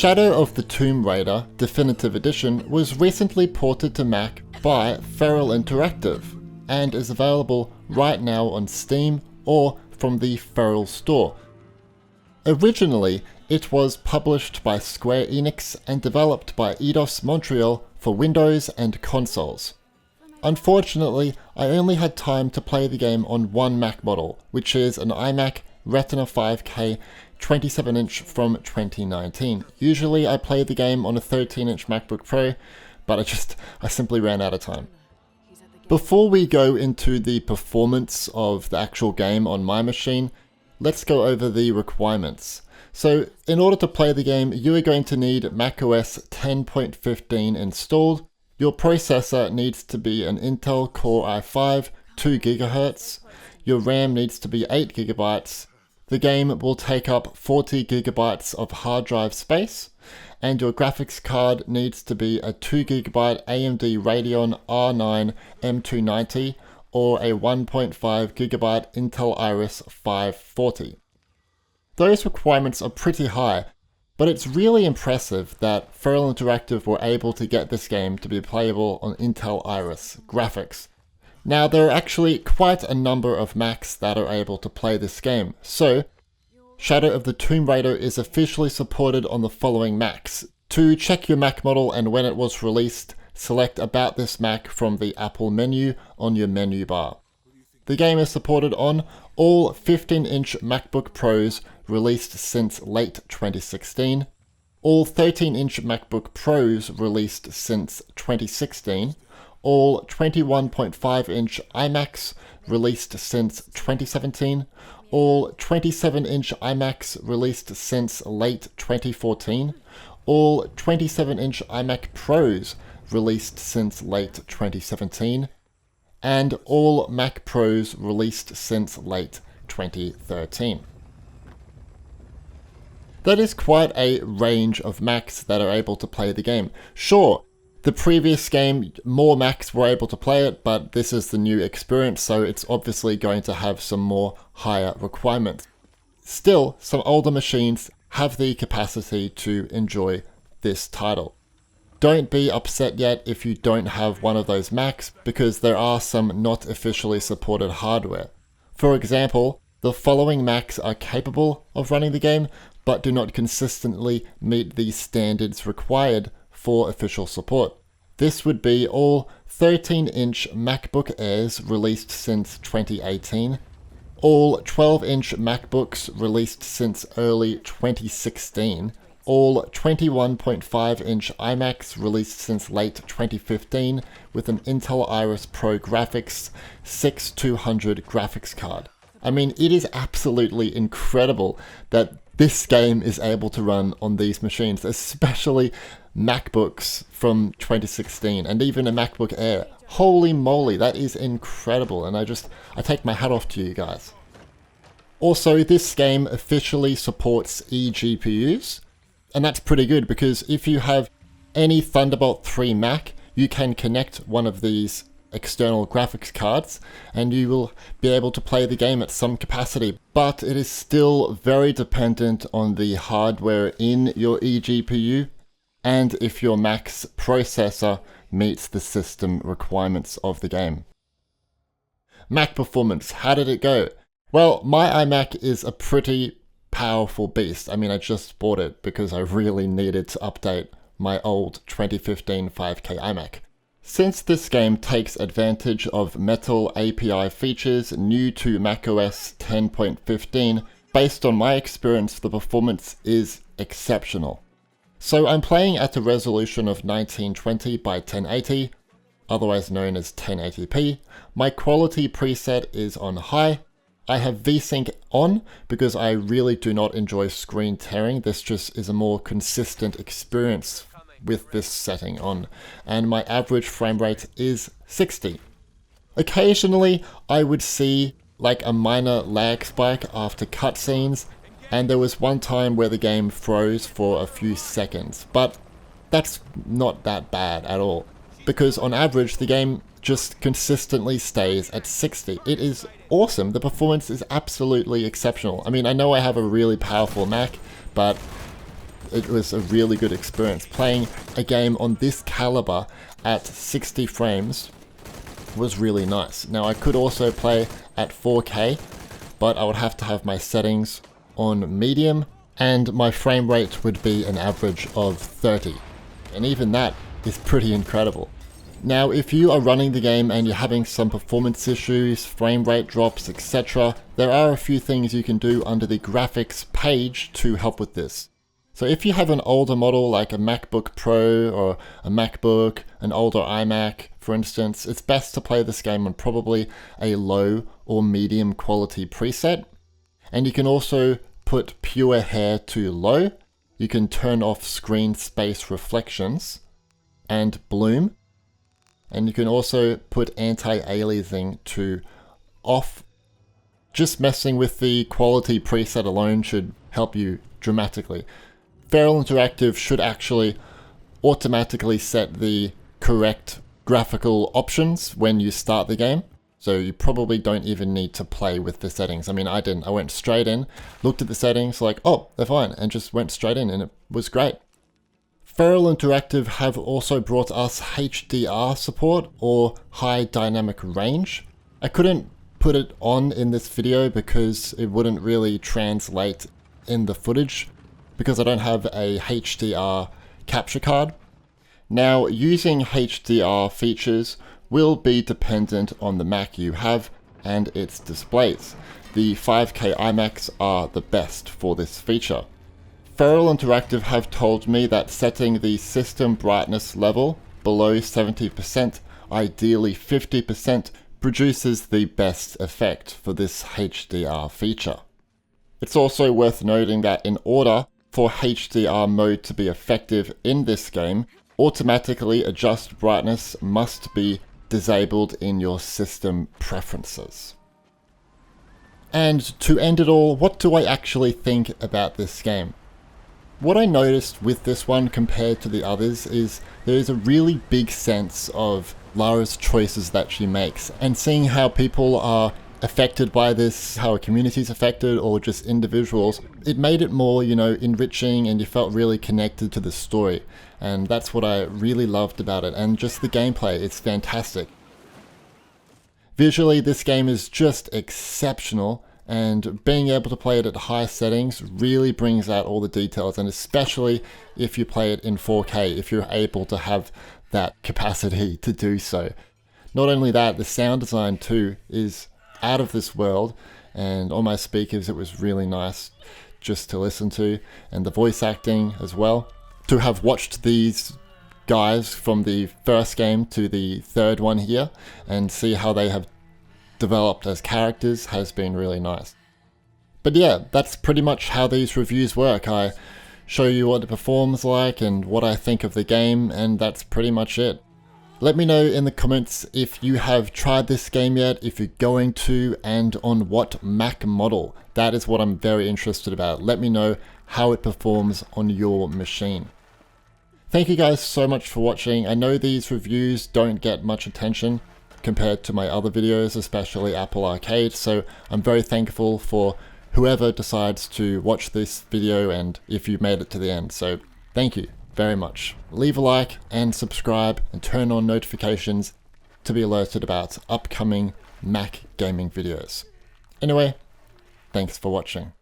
Shadow of the Tomb Raider Definitive Edition was recently ported to Mac by Feral Interactive and is available right now on Steam or from the Feral store. Originally, it was published by Square Enix and developed by Eidos Montreal for Windows and consoles. Unfortunately, I only had time to play the game on one Mac model, which is an iMac Retina 5K 27-inch from 2019. Usually I play the game on a 13-inch MacBook Pro, but I simply ran out of time. Before we go into the performance of the actual game on my machine, let's go over the requirements. So in order to play the game, you are going to need macOS 10.15 installed. Your processor needs to be an Intel Core i5, 2 GHz. Your RAM needs to be 8 GB. The game will take up 40 GB of hard drive space, and your graphics card needs to be a 2 GB AMD Radeon R9 M290 or a 1.5 GB Intel Iris 540. Those requirements are pretty high, but it's really impressive that Feral Interactive were able to get this game to be playable on Intel Iris graphics. Now, there are actually quite a number of Macs that are able to play this game, so Shadow of the Tomb Raider is officially supported on the following Macs. To check your Mac model and when it was released, select About this Mac from the Apple menu on your menu bar. The game is supported on all 15-inch MacBook Pros released since late 2016, all 13-inch MacBook Pros released since 2016, all 21.5-inch iMacs released since 2017, all 27-inch iMacs released since late 2014, all 27-inch iMac Pros released since late 2017, and all Mac Pros released since late 2013. That is quite a range of Macs that are able to play the game. Sure, the previous game, more Macs were able to play it, but this is the new experience, so it's obviously going to have some more higher requirements. Still, some older machines have the capacity to enjoy this title. Don't be upset yet if you don't have one of those Macs, because there are some not officially supported hardware. For example, the following Macs are capable of running the game, but do not consistently meet the standards required for official support. This would be all 13-inch MacBook Airs released since 2018, all 12-inch MacBooks released since early 2016, all 21.5-inch iMacs released since late 2015 with an Intel Iris Pro Graphics 6200 graphics card. I mean, it is absolutely incredible that this game is able to run on these machines, especially MacBooks from 2016 and even a MacBook Air. Holy moly, that is incredible, and I take my hat off to you guys. Also, this game officially supports eGPUs, and that's pretty good because if you have any Thunderbolt 3 Mac, you can connect one of these external graphics cards and you will be able to play the game at some capacity, but it is still very dependent on the hardware in your eGPU and if your Mac's processor meets the system requirements of the game. Mac performance, how did it go? Well, my iMac is a pretty powerful beast. I mean, I just bought it because I really needed to update my old 2015 5K iMac. Since this game takes advantage of Metal API features new to macOS 10.15, based on my experience, the performance is exceptional. So I'm playing at a resolution of 1920 by 1080, otherwise known as 1080p. My quality preset is on high. I have VSync on because I really do not enjoy screen tearing. This just is a more consistent experience with this setting on, and my average frame rate is 60. Occasionally, I would see like a minor lag spike after cutscenes, and there was one time where the game froze for a few seconds, but that's not that bad at all, because on average the game just consistently stays at 60. It is awesome. The performance is absolutely exceptional. I mean, I know I have a really powerful Mac, but it was a really good experience. Playing a game on this caliber at 60 frames was really nice. Now I could also play at 4K, but I would have to have my settings on medium, and my frame rate would be an average of 30. And even that is pretty incredible. Now, if you are running the game and you're having some performance issues, frame rate drops, etc., there are a few things you can do under the graphics page to help with this. So if you have an older model like a MacBook Pro or a MacBook, an older iMac, for instance, it's best to play this game on probably a low or medium quality preset. And you can also put pure hair to low. You can turn off screen space reflections and bloom. And you can also put anti-aliasing to off. Just messing with the quality preset alone should help you dramatically. Feral Interactive should actually automatically set the correct graphical options when you start the game. So you probably don't even need to play with the settings. I mean, I didn't. I went straight in, looked at the settings, like, oh, they're fine, and just went straight in, and it was great. Feral Interactive have also brought us HDR support, or high dynamic range. I couldn't put it on in this video because it wouldn't really translate in the footage because I don't have a HDR capture card. Now, using HDR features will be dependent on the Mac you have and its displays. The 5K iMacs are the best for this feature. Feral Interactive have told me that setting the system brightness level below 70%, ideally 50%, produces the best effect for this HDR feature. It's also worth noting that in order for HDR mode to be effective in this game, automatically adjust brightness must be disabled in your system preferences. And to end it all, what do I actually think about this game? What I noticed with this one compared to the others is there is a really big sense of Lara's choices that she makes, and seeing how people are affected by this, how a community is affected, or just individuals, it made it more, enriching, and you felt really connected to the story. And that's what I really loved about it, and just the gameplay, it's fantastic. Visually, this game is just exceptional, and being able to play it at high settings really brings out all the details, and especially if you play it in 4K, if you're able to have that capacity to do so. Not only that, the sound design too is out of this world, and on my speakers it was really nice just to listen to, and the voice acting as well. To have watched these guys from the first game to the third one here and see how they have developed as characters has been really nice. But yeah, that's pretty much how these reviews work. I show you what it performs like and what I think of the game, and that's pretty much it. Let me know in the comments if you have tried this game yet, if you're going to, and on what Mac model. That is what I'm very interested about. Let me know how it performs on your machine. Thank you guys so much for watching. I know these reviews don't get much attention compared to my other videos, especially Apple Arcade, so I'm very thankful for whoever decides to watch this video and if you made it to the end, so thank you very much. Leave a like and subscribe and turn on notifications to be alerted about upcoming Mac gaming videos. Anyway, thanks for watching.